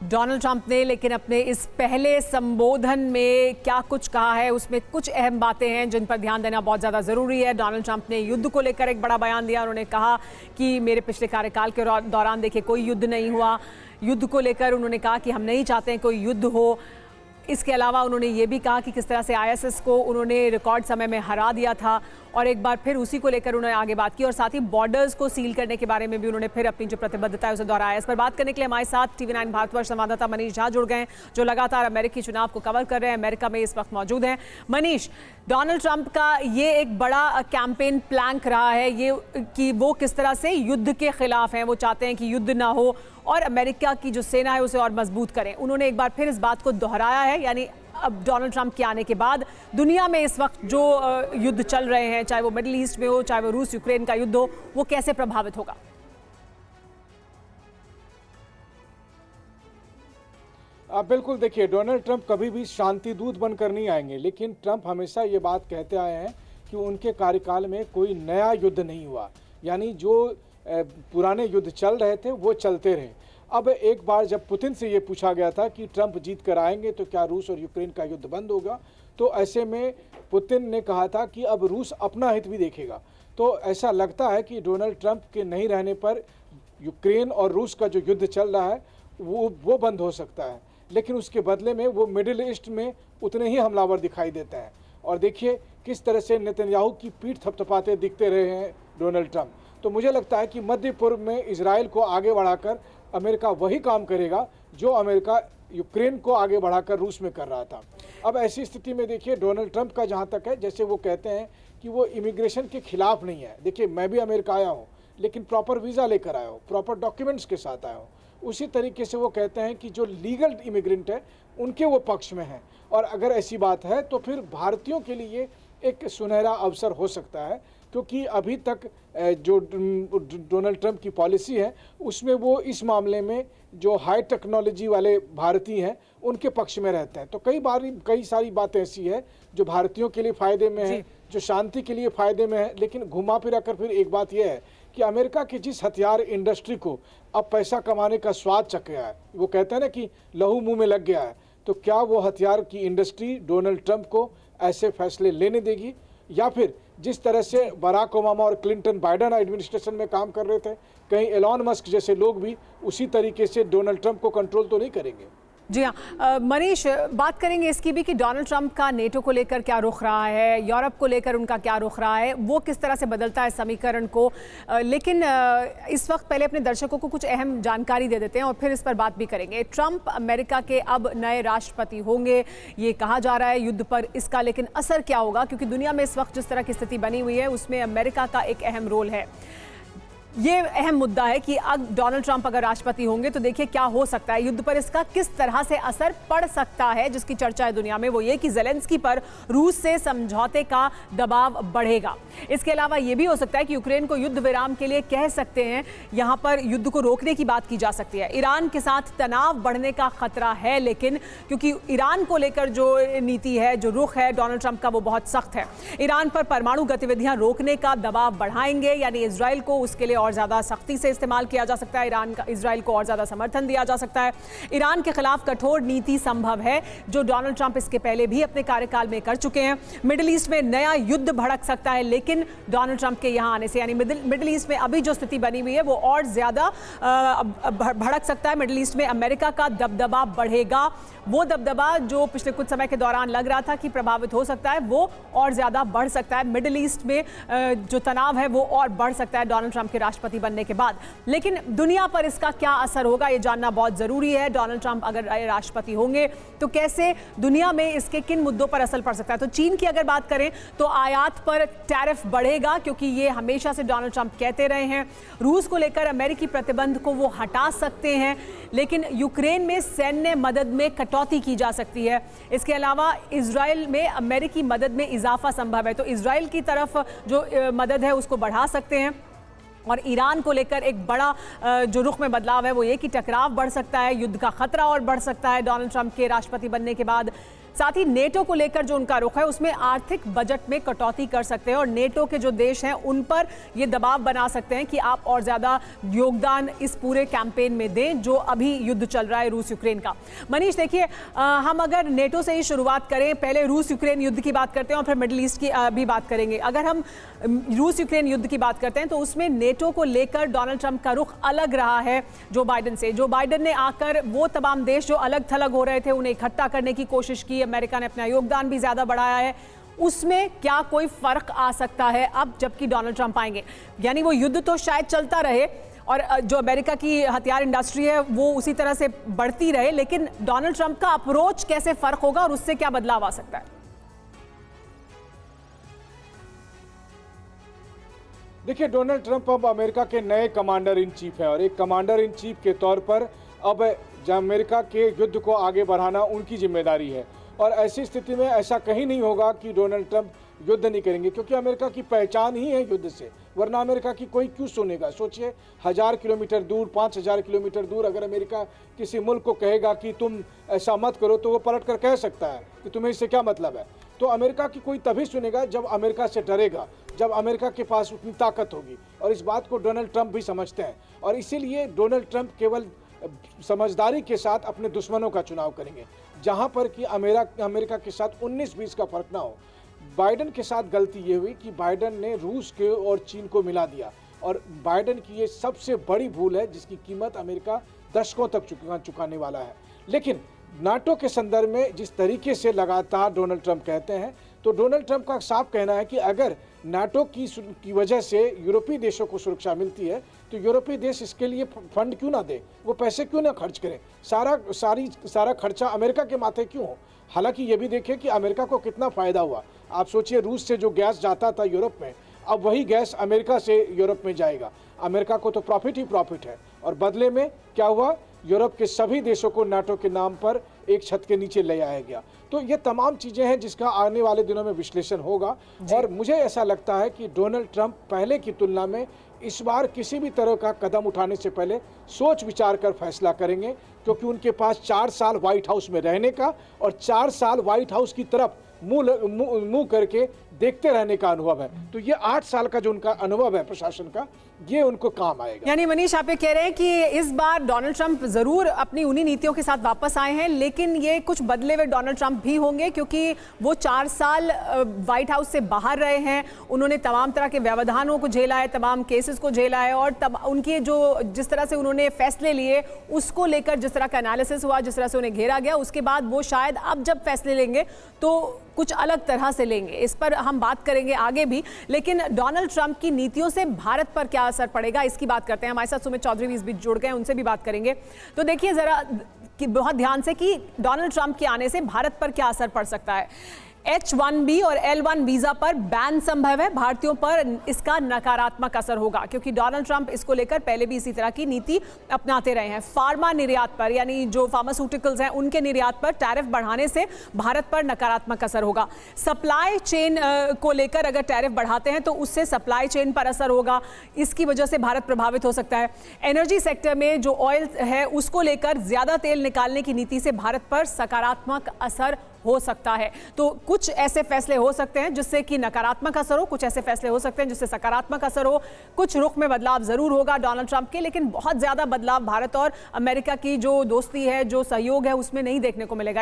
Donald Trump ने लेकिन अपने इस पहले संबोधन में क्या कुछ कहा है, उसमें कुछ अहम बातें हैं जिन पर ध्यान देना बहुत ज़्यादा ज़रूरी है। डोनाल्ड ट्रंप ने युद्ध को लेकर एक बड़ा बयान दिया। उन्होंने कहा कि मेरे पिछले कार्यकाल के दौरान देखिए कोई युद्ध नहीं हुआ। युद्ध को लेकर उन्होंने कहा कि हम नहीं चाहते हैं कोई युद्ध हो। इसके अलावा उन्होंने ये भी कहा कि किस तरह से आईएसआईएस को उन्होंने रिकॉर्ड समय में हरा दिया था और एक बार फिर उसी को लेकर उन्होंने आगे बात की और साथ ही बॉर्डर्स को सील करने के बारे में भी उन्होंने फिर अपनी जो प्रतिबद्धता है उसे दोहराया। इस पर बात करने के लिए हमारे साथ TV9 भारतवर्ष संवाददाता मनीष झा जुड़ गए हैं, जो लगातार अमेरिकी चुनाव को कवर कर रहे हैं, अमेरिका में इस वक्त मौजूद हैं। मनीष, डोनाल्ड ट्रंप का ये एक बड़ा कैंपेन प्लैंक रहा है ये कि वो किस तरह से युद्ध के खिलाफ हैं, वो चाहते हैं कि युद्ध ना हो और अमेरिका की जो सेना है उसे और मजबूत करें। उन्होंने एक बार फिर इस बात को दोहराया है, यानी अब डोनाल्ड ट्रंप के आने के बाद दुनिया में इस वक्त जो युद्ध चल रहे हैं, चाहे वो मिडिल ईस्ट में हो, चाहे वो रूस यूक्रेन का युद्ध हो, वो कैसे प्रभावित होगा? बिल्कुल, देखिए डोनाल्ड ट्रंप कभी भी शांति दूत बनकर नहीं आएंगे, लेकिन ट्रंप हमेशा ये बात कहते आए हैं कि उनके कार्यकाल में कोई नया युद्ध नहीं हुआ, यानी जो पुराने युद्ध चल रहे थे वो चलते रहे। अब एक बार जब पुतिन से ये पूछा गया था कि ट्रंप जीत कर आएंगे तो क्या रूस और यूक्रेन का युद्ध बंद होगा, तो ऐसे में पुतिन ने कहा था कि अब रूस अपना हित भी देखेगा। तो ऐसा लगता है कि डोनाल्ड ट्रंप के नहीं रहने पर यूक्रेन और रूस का जो युद्ध चल रहा है वो बंद हो सकता है, लेकिन उसके बदले में वो मिडिल ईस्ट में उतने ही हमलावर दिखाई देते हैं। और देखिए किस तरह से नेतन्याहू की पीठ थपथपाते दिखते रहे हैं डोनाल्ड ट्रंप। तो मुझे लगता है कि मध्य पूर्व में इजराइल को आगे बढ़ाकर अमेरिका वही काम करेगा जो अमेरिका यूक्रेन को आगे बढ़ाकर रूस में कर रहा था। अब ऐसी स्थिति में देखिए डोनाल्ड ट्रंप का जहां तक है, जैसे वो कहते हैं कि वो इमिग्रेशन के खिलाफ नहीं है। देखिए मैं भी अमेरिका आया हूं, लेकिन प्रॉपर वीज़ा लेकर आया हूँ, प्रॉपर डॉक्यूमेंट्स के साथ आया हूँ। उसी तरीके से वो कहते हैं कि जो लीगल इमिग्रेंट है उनके वो पक्ष में हैं। और अगर ऐसी बात है तो फिर भारतीयों के लिए एक सुनहरा अवसर हो सकता है, क्योंकि अभी तक जो डोनाल्ड ट्रंप की पॉलिसी है उसमें वो इस मामले में जो हाई टेक्नोलॉजी वाले भारतीय हैं उनके पक्ष में रहते हैं। तो कई सारी बातें ऐसी है जो भारतीयों के लिए फ़ायदे में है, जो शांति के लिए फ़ायदे में है। लेकिन घुमा फिरा कर फिर एक बात यह है कि अमेरिका की जिस हथियार इंडस्ट्री को अब पैसा कमाने का स्वाद चख गया है, वो कहते हैं ना कि लहू मुँह में लग गया है, तो क्या वो हथियार की इंडस्ट्री डोनाल्ड ट्रंप को ऐसे फैसले लेने देगी, या फिर जिस तरह से बराक ओबामा और क्लिंटन बाइडेन एडमिनिस्ट्रेशन में काम कर रहे थे, कहीं एलॉन मस्क जैसे लोग भी उसी तरीके से डोनाल्ड ट्रंप को कंट्रोल तो नहीं करेंगे। जी हाँ, मनीष, बात करेंगे इसकी भी कि डोनाल्ड ट्रंप का नेटो को लेकर क्या रुख रहा है, यूरोप को लेकर उनका क्या रुख रहा है, वो किस तरह से बदलता है समीकरण को। लेकिन इस वक्त पहले अपने दर्शकों को कुछ अहम जानकारी दे देते हैं और फिर इस पर बात भी करेंगे। ट्रंप अमेरिका के अब नए राष्ट्रपति होंगे, ये कहा जा रहा है युद्ध पर इसका लेकिन असर क्या होगा, क्योंकि दुनिया में इस वक्त जिस तरह की स्थिति बनी हुई है उसमें अमेरिका का एक अहम रोल है। ये अहम मुद्दा है कि अब डोनाल्ड ट्रंप अगर राष्ट्रपति होंगे तो देखिए क्या हो सकता है, युद्ध पर इसका किस तरह से असर पड़ सकता है। जिसकी चर्चा है दुनिया में वो ये कि ज़ेलेंस्की पर रूस से समझौते का दबाव बढ़ेगा। इसके अलावा ये भी हो सकता है कि यूक्रेन को युद्ध विराम के लिए कह सकते हैं, यहाँ पर युद्ध को रोकने की बात की जा सकती है। ईरान के साथ तनाव बढ़ने का खतरा है, लेकिन क्योंकि ईरान को लेकर जो नीति है, जो रुख है डोनाल्ड ट्रंप का, वो बहुत सख्त है। ईरान पर परमाणु गतिविधियां रोकने का दबाव बढ़ाएंगे, यानी इजराइल को उसके लिए और ज्यादा सख्ती से इस्तेमाल किया जा सकता है, इजराइल को और ज्यादा समर्थन दिया जा सकता है। ईरान के खिलाफ कठोर नीति संभव है, जो डोनाल्ड ट्रंप इसके पहले भी अपने कार्यकाल में कर चुके हैं। मिडिल ईस्ट में नया युद्ध भड़क सकता है, लेकिन डोनाल्ड ट्रंप के यहां आने से, यानी मिडिल ईस्ट में अभी जो स्थिति बनी हुई है वो और ज्यादा भड़क सकता है। मिडिल ईस्ट में अमेरिका का दबदबा बढ़ेगा, वो दबदबा जो पिछले कुछ समय के दौरान लग रहा था कि प्रभावित हो सकता है, वो और ज्यादा बढ़ सकता है। मिडिल ईस्ट में जो तनाव है वो और बढ़ सकता है डोनाल्ड ट्रंप के राष्ट्रपति बनने के बाद। लेकिन दुनिया पर इसका क्या असर होगा ये जानना बहुत जरूरी है। डोनाल्ड ट्रंप अगर राष्ट्रपति होंगे तो कैसे दुनिया में इसके किन मुद्दों पर असर पड़ सकता है। तो चीन की अगर बात करें तो आयात पर टैरिफ बढ़ेगा, क्योंकि ये हमेशा से डोनाल्ड ट्रंप कहते रहे हैं। रूस को लेकर अमेरिकी प्रतिबंध को वो हटा सकते हैं, लेकिन यूक्रेन में सैन्य मदद में कटौती की जा सकती है। इसके अलावा इजराइल में अमेरिकी मदद में इजाफा संभव है, तो इजराइल की तरफ जो मदद है उसको बढ़ा सकते हैं। और ईरान को लेकर एक बड़ा जो रुख में बदलाव है वो ये कि टकराव बढ़ सकता है, युद्ध का खतरा और बढ़ सकता है डोनाल्ड ट्रंप के राष्ट्रपति बनने के बाद। साथ ही नेटो को लेकर जो उनका रुख है उसमें आर्थिक बजट में कटौती कर सकते हैं और नेटो के जो देश हैं उन पर ये दबाव बना सकते हैं कि आप और ज्यादा योगदान इस पूरे कैंपेन में दें जो अभी युद्ध चल रहा है रूस यूक्रेन का। मनीष देखिए, हम अगर नेटो से ही शुरुआत करें, पहले रूस यूक्रेन युद्ध की बात करते हैं और फिर मिडिल ईस्ट की भी बात करेंगे। अगर हम रूस यूक्रेन युद्ध की बात करते हैं तो उसमें नेटो को लेकर डोनाल्ड ट्रंप का रुख अलग रहा है जो बाइडेन से। जो बाइडेन ने आकर वो तमाम देश जो अलग थलग हो रहे थे उन्हें इकट्ठा करने की कोशिश की, अमेरिका ने अपना योगदान भी ज्यादा बढ़ाया है। उसमें क्या कोई फर्क आ सकता है अब जबकि डोनाल्ड ट्रंप आएंगे? यानी वो युद्ध तो शायद चलता रहे और जो अमेरिका की हथियार इंडस्ट्री है वो उसी तरह से बढ़ती रहे, लेकिन डोनाल्ड ट्रंप का अप्रोच कैसे फर्क होगा और उससे क्या बदलाव आ सकता है? देखिए, डोनाल्ड ट्रंप अब अमेरिका के नए कमांडर इन चीफ हैं और एक कमांडर इन चीफ के तौर पर अब अमेरिका के युद्ध को आगे बढ़ाना उनकी जिम्मेदारी है। और ऐसी स्थिति में ऐसा कहीं नहीं होगा कि डोनाल्ड ट्रंप युद्ध नहीं करेंगे, क्योंकि अमेरिका की पहचान ही है युद्ध से, वरना अमेरिका की कोई क्यों सुनेगा। सोचिए, 1000 किलोमीटर दूर, 5000 किलोमीटर दूर अगर अमेरिका किसी मुल्क को कहेगा कि तुम ऐसा मत करो तो वो पलट कर कह सकता है कि तुम्हें इससे क्या मतलब है। तो अमेरिका की कोई तभी सुनेगा जब अमेरिका से डरेगा, जब अमेरिका के पास उतनी ताकत होगी। और इस बात को डोनाल्ड ट्रंप भी समझते हैं और इसीलिए डोनाल्ड ट्रंप केवल समझदारी के साथ अपने दुश्मनों का चुनाव करेंगे, जहां पर कि अमेरिका के साथ 19-20 का फर्क ना हो। बाइडेन के साथ गलती ये हुई कि बाइडेन ने रूस के और चीन को मिला दिया और बाइडेन की ये सबसे बड़ी भूल है जिसकी कीमत अमेरिका दशकों तक चुकाने वाला है। लेकिन नाटो के संदर्भ में जिस तरीके से लगातार डोनाल्ड ट्रंप कहते हैं, तो डोनाल्ड ट्रंप का साफ कहना है कि अगर नाटो की वजह से यूरोपीय देशों को सुरक्षा मिलती है तो यूरोपीय देश इसके लिए फंड क्यों ना दे, वो पैसे क्यों ना खर्च करें, सारा खर्चा अमेरिका के माथे क्यों हो। हालांकि ये भी देखें कि अमेरिका को कितना फ़ायदा हुआ। आप सोचिए, रूस से जो गैस जाता था यूरोप में, अब वही गैस अमेरिका से यूरोप में जाएगा। अमेरिका को तो प्रॉफिट ही प्रॉफिट है और बदले में क्या हुआ, यूरोप के सभी देशों को नाटो के नाम पर एक छत के नीचे ले आया गया। तो ये तमाम चीज़ें हैं जिसका आने वाले दिनों में विश्लेषण होगा और मुझे ऐसा लगता है कि डोनाल्ड ट्रंप पहले की तुलना में इस बार किसी भी तरह का कदम उठाने से पहले सोच विचार कर फैसला करेंगे, क्योंकि उनके पास 4 साल व्हाइट हाउस में रहने का और 4 साल व्हाइट हाउस की तरफ मुंह करके देखते रहने का अनुभव है। तो ये 8 साल का जो उनका अनुभव है प्रशासन का, ये उनको काम आएगा। यानी मनीष, आप ये कह रहे हैं कि इस बार डोनाल्ड ट्रंप जरूर अपनी उन्हीं नीतियों के साथ वापस आए हैं, लेकिन ये कुछ बदले हुए डोनाल्ड ट्रंप भी होंगे, क्योंकि वो 4 साल व्हाइट हाउस से बाहर रहे हैं। उन्होंने तमाम तरह के व्यवधानों को झेला है, तमाम केसेस को झेला है और उनके जो जिस तरह से उन्होंने फैसले लिए उसको लेकर जिस तरह का एनालिसिस हुआ, जिस तरह से उन्हें घेरा गया, उसके बाद वो शायद अब जब फैसले लेंगे तो कुछ अलग तरह से लेंगे। इस पर हम बात करेंगे आगे भी, लेकिन डोनाल्ड ट्रंप की नीतियों से भारत पर क्या असर पड़ेगा इसकी बात करते हैं। हमारे साथ सुमित चौधरी भी इस बीच जुड़ गए, उनसे भी बात करेंगे। तो देखिए जरा कि बहुत ध्यान से कि डोनाल्ड ट्रंप के आने से भारत पर क्या असर पड़ सकता है। H1B और L1 वीजा पर बैन संभव है, भारतीयों पर इसका नकारात्मक असर होगा, क्योंकि डोनाल्ड ट्रंप इसको लेकर पहले भी इसी तरह की नीति अपनाते रहे हैं। फार्मा निर्यात पर, यानी जो फार्मास्यूटिकल्स हैं उनके निर्यात पर टैरिफ बढ़ाने से भारत पर नकारात्मक असर होगा। सप्लाई चेन को लेकर अगर टैरिफ बढ़ाते हैं तो उससे सप्लाई चेन पर असर होगा, इसकी वजह से भारत प्रभावित हो सकता है। एनर्जी सेक्टर में जो ऑयल है उसको लेकर ज्यादा तेल निकालने की नीति से भारत पर सकारात्मक असर हो सकता है। तो कुछ ऐसे फैसले हो सकते हैं जिससे कि नकारात्मक असर हो, कुछ ऐसे फैसले हो सकते हैं जिससे सकारात्मक असर हो। कुछ रुख में बदलाव जरूर होगा डोनाल्ड ट्रंप के, लेकिन बहुत ज्यादा बदलाव भारत और अमेरिका की जो दोस्ती है, जो सहयोग है, उसमें नहीं देखने को मिलेगा।